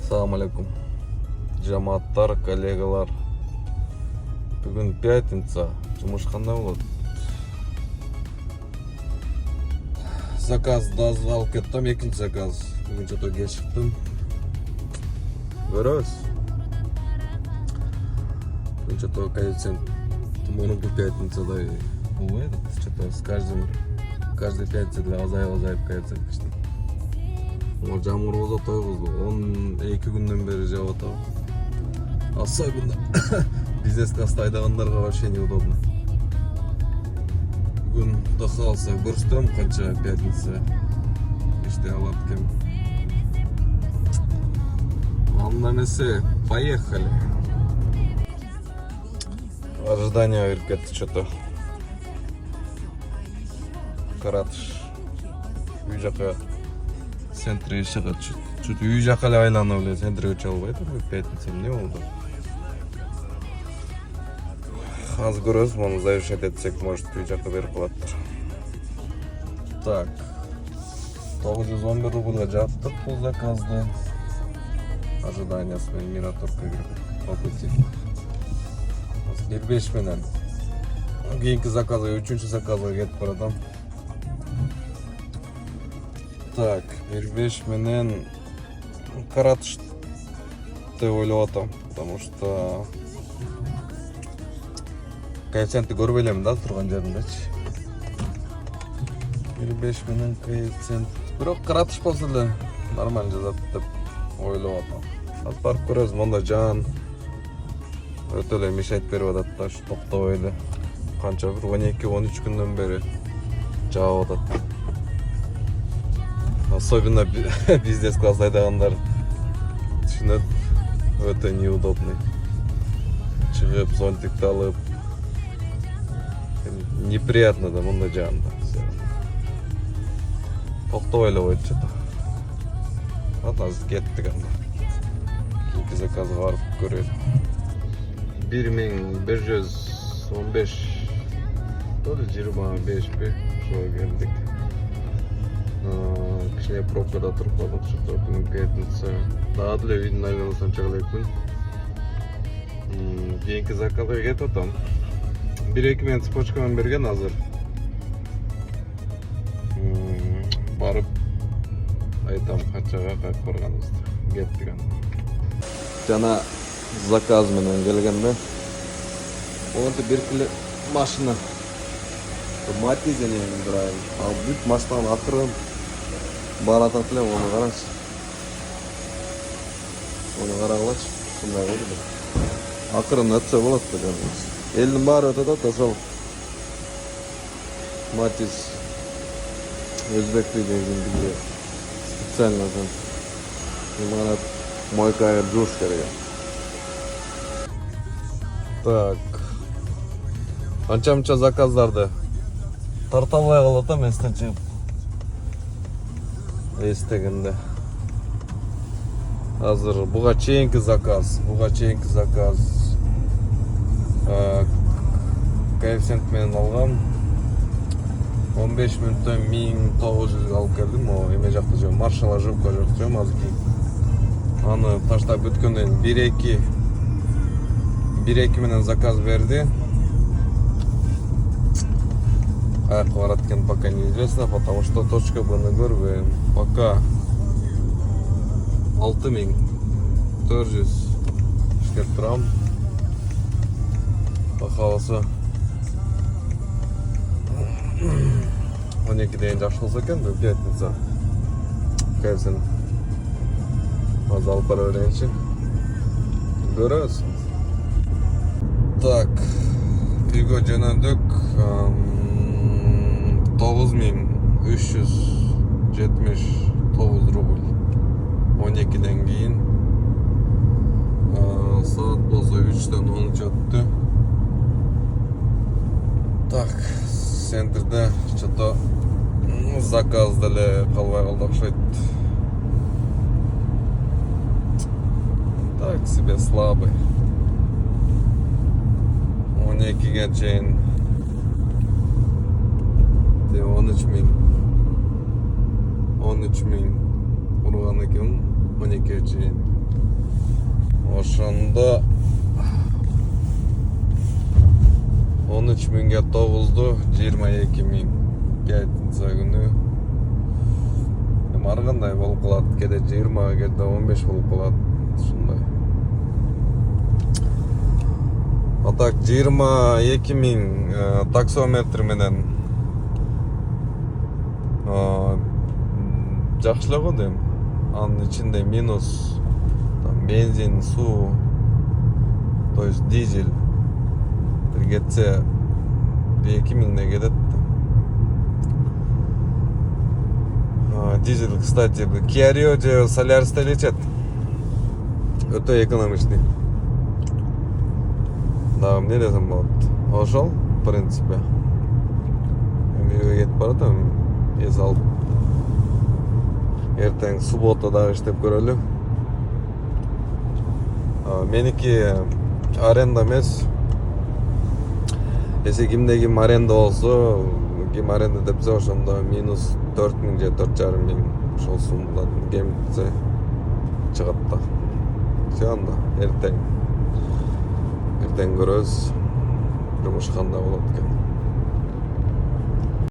Assalamu alaikum. Жамааттар, коллегалар. Бүгін пятница. Жұмыс қандай болады? Заказ алып кеттім, екінші заказ. Бүгін жото кеш шықтым. Көрөз. Бүгін жото коэффициент тумонуку пятницадай болбайды. Жото с каждый пятницада азайып коэффициент киштим. Ол жамыр болса тойғызды. 12 күнден бері жауап атабы. Особенно бизнес класста айдағандарға вообще неудобно. Бүгін құда қалса көрсетем қанша пятница іште алады кем. Анда несе, поехали. Ожидание кіріп кетті что-то. Каратыш. Үй жаққа центре шығады. Чуть үй жаққа айланып эле центре өчө албайды. Пятница эмне болду? Аз көрөбүз, муну завершать этсек, может, үй жаққа берип калаттыр. Так. 911 рубльга жаптык бул заказды. Ожиданиясымен Мираторгка кирип по пути. 25 менен кийинки заказга, 3-чү заказга кетип баратам. Так, 25 менен Каратыш деп ойлоп атам, потому что коэффициентти көрбөй элем да турган жериндечи. 25 менен коэффициент. Бирок Каратыш болсо эле нормально жазат деп ойлоп атам. Аз барып көрөбүз, монда жан өтө эле мешайт берип атат да, токтобой эле. Канча бир 12-13 күндөн бери жаап атат. Особенно бизнес класс айдағандар түсінет, өте неудобный. Шығып, зонтикті алып, неприятно да, мұнда жағында. Тоқтой ойлы ойды что-то. Ладно, аз кеттік анда. Кейкі заказы барып көреді. 1115, то ли 25 бе, шоу келдік. Кішіне пробкада тұрып қалдық, что-то бүгін пятница. Дағады ле үйдің айланысынан чағылайықпын. Кейінгі заказға кетіп отам. 1-2 мен цепочкамен берген азыр. Барып айтам қаншаға қайып барғанымызды. Кеттік анда. Жана заказ менен келгенде. Оғанты беркілі машина. Матиз енең дұрайым. Ал бүт машинаны атырым. Баратат эле, onu карач. Onu карагылачы. Шундай болду. Акырын өтсө болот да. Элдин баары өтөт да, ошол. Матиз өзбек деген биле. Специально ошон. Иманат мойкага жууш керек. Так. Анча-мынча заказдарды тарта албай калат да, мен эстен чыгып. Эстегенде. Азыр буга чейинки заказ. Коэффициент менен алгам. 15 мүнөттөн 1900 алып келдим. О, эме жакта жөө маршала жопко жок жөө азыркы. Аны таштап бүткөндөн 1-2 менен заказ берди. Как бараткен пока неизвестно, потому что точка Б-ны көрбөйм. Пока 6400 иштеп турам. Бакаласа 12 дейін жакшы болсо экен, пятница. Коэффициент аз алып бара берейинчи. Көрөбүз. Так, үйгө жөнөдүк. 9379 рубль. 12'den кейін. Saat болса 3'ten 10 жатты. Так, центрде что-то заказды эле калбай калды окшойт. Так себе слабый. 12'ге чейин 13 000 урган экен. 12 чейин. Ошондо 13 миңге 9'du 22 миң пятница күнү. Ар кандай болуп калат, кээде 20, кээде 15 болуп калат. Ушундай. А так 22 миң таксометр менен жакшы эле го дейм. Анын ичинде минус там бензин, суу, то есть дизель бир кетсе 2 миңден кетет. Дизель, кстати, Kia Rio же Solaris'te geçet. Өтө экономичный. Да, эмне десем болот? Ошол, в принципе. Эми кетип баратам, эс алып. Эртең суббота дагы иштеп көрөлү. Меники аренда эмес. Эсе кимде ким аренда болсо, ким аренда депсе ошондо минус 4 миң же 4,5 миң ошол суммадан кемитсе чыгат да. Все анда эртең көрөбүз. Жумуш кандай болот экен.